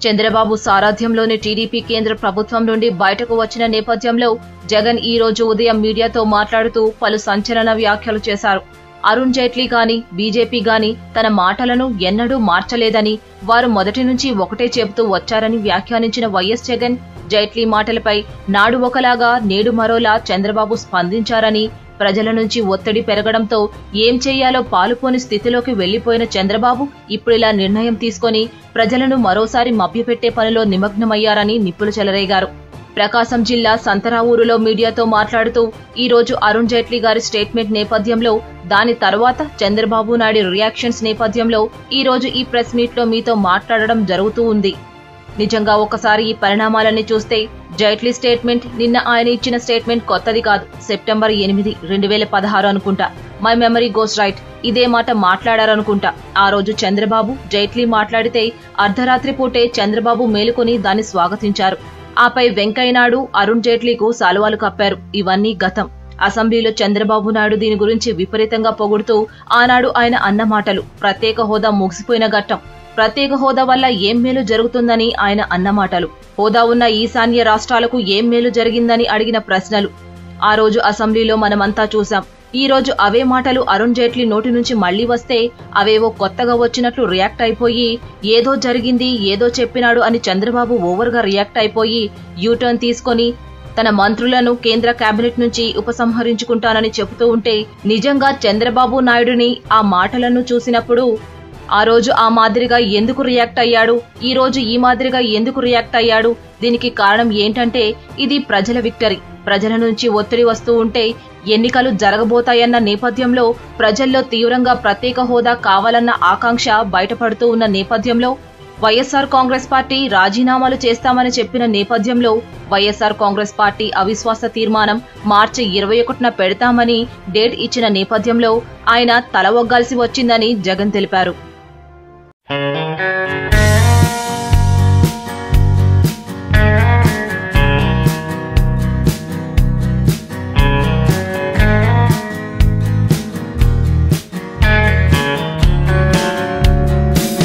Chandrababu సారథ్యంలోని TDP కేంద్ర ప్రభుత్వం నుండి బయటకు వచ్చిన నేపథ్యంలో జగన్ ఈ రోజు ఉదయం మీడియాతో మాట్లాడుతూ పలు సంచలన వ్యాఖ్యలు చేశారు. అరుణ్ జైట్లీ గాని బీజేపీ గాని తన మాటలను ఎన్నడూ మార్చలేదని, వారు మొదటి నుంచి ఒకటే చెబుతూ వచ్చారని వ్యాఖ్యానించిన వైఎస్ జగన్ జైట్లీ మాటలపై నాడు ఒకలాగా నేడు మరోలా చంద్రబాబు స్పందించారని, ప్రజల నుంచి ఒత్తిడి పెరగడంతో ఏం చేయాలో పాలుపోని స్థితిలోకి వెళ్లిపోయిన చంద్రబాబు ఇప్పుడిలా నిర్ణయం తీసుకుని ప్రజలను మరోసారి మభ్యపెట్టే పనిలో నిమగ్నమయ్యారని నిప్పులు చెలరేగారు. ప్రకాశం జిల్లా సంతరావూరులో మీడియాతో మాట్లాడుతూ ఈ రోజు అరుణ్ జైట్లీ గారి స్టేట్మెంట్ నేపథ్యంలో, దాని తర్వాత చంద్రబాబు నాయుడు రియాక్షన్స్ నేపథ్యంలో ఈ రోజు ఈ ప్రెస్ మీట్ లో మీతో మాట్లాడడం జరుగుతూ ఉంది. నిజంగా ఒకసారి ఈ పరిణామాలన్నీ చూస్తే జైట్లీ స్టేట్మెంట్, నిన్న ఆయన ఇచ్చిన స్టేట్మెంట్ కొత్తది కాదు. సెప్టెంబర్ 8, 2016 అనుకుంటా. మై మెమరీ గోస్ రైట్ ఇదే మాట మాట్లాడారనుకుంటా. ఆ రోజు చంద్రబాబు జైట్లీ మాట్లాడితే అర్ధరాత్రి పూటే చంద్రబాబు మేలుకొని దాన్ని స్వాగతించారు. ఆపై వెంకయ్యనాయుడు అరుణ్ జైట్లీకు శాలువాలు కప్పారు. ఇవన్నీ గతం. అసెంబ్లీలో చంద్రబాబు నాయుడు దీని గురించి విపరీతంగా పొగుడుతూ ఆనాడు ఆయన అన్న మాటలు, ప్రత్యేక హోదా ముగిసిపోయిన ఘట్టం, ప్రత్యేక హోదా వల్ల ఏం మేలు జరుగుతుందని ఆయన అన్న మాటలు, హోదా ఉన్న ఈశాన్య రాష్ట్రాలకు ఏం మేలు జరిగిందని అడిగిన ప్రశ్నలు ఆ రోజు అసెంబ్లీలో మనమంతా చూశాం. ఈ రోజు అవే మాటలు అరుణ్ జైట్లీ నోటి నుంచి మళ్లీ వస్తే అవేవో కొత్తగా వచ్చినట్లు రియాక్ట్ అయిపోయి, ఏదో జరిగింది ఏదో చెప్పినాడు అని చంద్రబాబు ఓవర్గా రియాక్ట్ అయిపోయి యూటర్న్ తీసుకొని తన మంత్రులను కేంద్ర కేబినెట్ నుంచి ఉపసంహరించుకుంటానని చెబుతూ ఉంటే, నిజంగా చంద్రబాబు నాయుడుని ఆ మాటలను చూసినప్పుడు ఆ రోజు ఆ మాదిరిగా ఎందుకు రియాక్ట్ అయ్యాడు, ఈ రోజు ఈ మాదిరిగా ఎందుకు రియాక్ట్ అయ్యాడు? దీనికి కారణం ఏంటంటే ఇది ప్రజల విక్టరీ. ప్రజల నుంచి ఒత్తిడి వస్తూ ఉంటే ఎన్నికలు జరగబోతాయన్న నేపథ్యంలో, ప్రజల్లో తీవ్రంగా ప్రత్యేక హోదా కావాలన్న ఆకాంక్ష బయటపడుతూ ఉన్న నేపథ్యంలో, వైఎస్ఆర్ కాంగ్రెస్ పార్టీ రాజీనామాలు చేస్తామని చెప్పిన నేపథ్యంలో, వైఎస్ఆర్ కాంగ్రెస్ పార్టీ అవిశ్వాస తీర్మానం మార్చి 21న పెడతామని డేట్ ఇచ్చిన నేపథ్యంలో ఆయన తల ఒగ్గాల్సి వచ్చిందని జగన్ తెలిపారు.